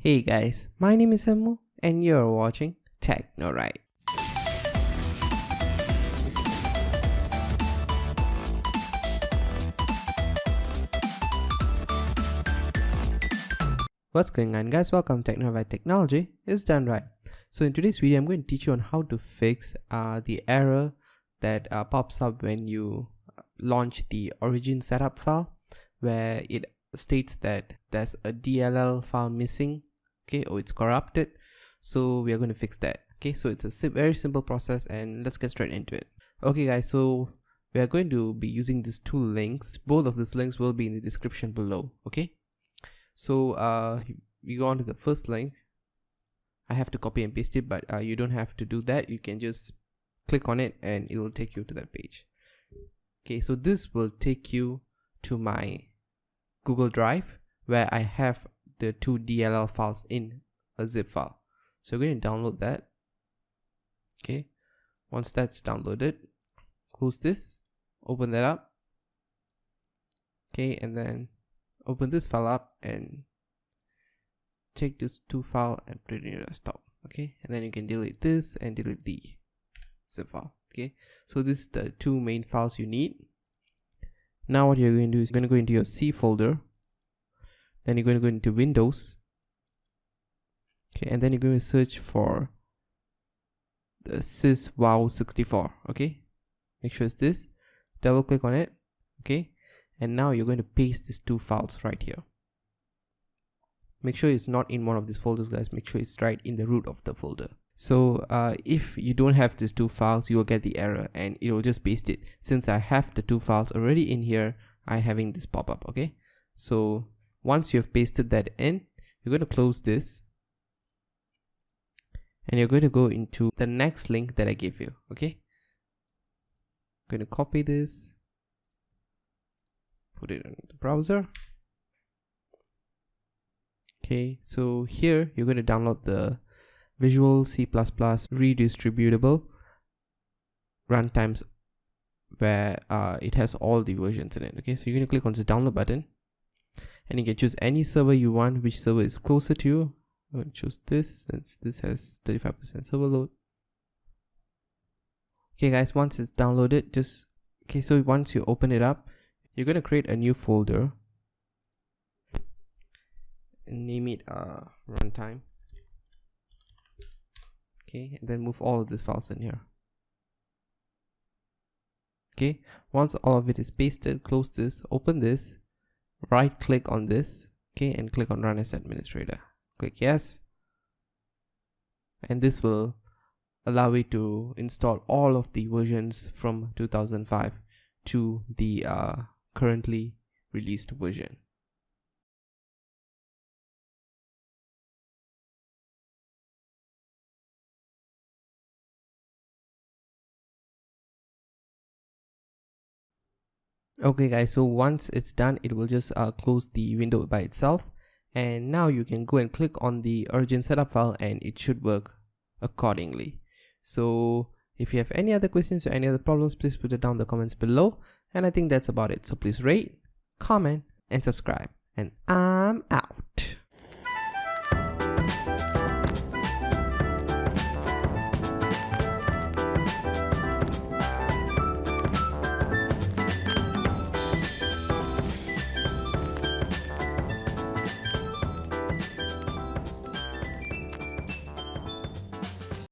Hey guys, my name is Emu and you're watching TechnoRight. What's going on guys, welcome to TechnoRight. Technology is done right. So in today's video I'm going to teach you on how to fix the error that pops up when you launch the origin setup file, where it states that there's a DLL file missing, okay, or it's corrupted. So we are going to fix that. Okay, so it's a very simple process and let's get straight into it. Okay guys, so we are going to be using these two links. Both of these links will be in the description below. Okay, so we go on to the first link. I have to copy and paste it, but you don't have to do that. You can just click on it and it will take you to that page. Okay, so this will take you to my Google Drive where I have the two DLL files in a zip file. So we're going to download that. Okay, once that's downloaded, close this, open that up. Okay, and then open this file up and take this two file and put it in your desktop. Okay, and then you can delete this and delete the zip file. Okay, so this is the two main files you need. Now what you're going to do is you're going to go into your C folder, then you're going to go into Windows, okay, and then you're going to search for the syswow64. Okay, make sure it's this, double click on it. Okay, and now you're going to paste these two files right here. Make sure it's not in one of these folders guys, make sure it's right in the root of the folder. So if you don't have these two files, you will get the error and it will just paste it. Since I have the two files already in here, I'm having this pop up. Okay, so once you have pasted that in, you're going to close this and you're going to go into the next link that I gave you. Okay, I'm going to copy this, put it in the browser. Okay, so here you're going to download the Visual C++ redistributable runtimes, where it has all the versions in it. Okay, so you're going to click on the download button and you can choose any server you want, which server is closer to you. I'm going to choose this since this has 35% server load. Okay guys, once it's downloaded, so once you open it up, you're going to create a new folder and name it runtime. Okay, and then move all of these files in here. Okay, once all of it is pasted, close this, open this, right click on this, okay, and click on run as administrator. Click yes, and this will allow you to install all of the versions from 2005 to the currently released version. Okay guys, so once it's done, it will just close the window by itself, and now you can go and click on the origin setup file and it should work accordingly. So if you have any other questions or any other problems, please put it down in the comments below, and I think that's about it. So please rate, comment and subscribe, and I'm out.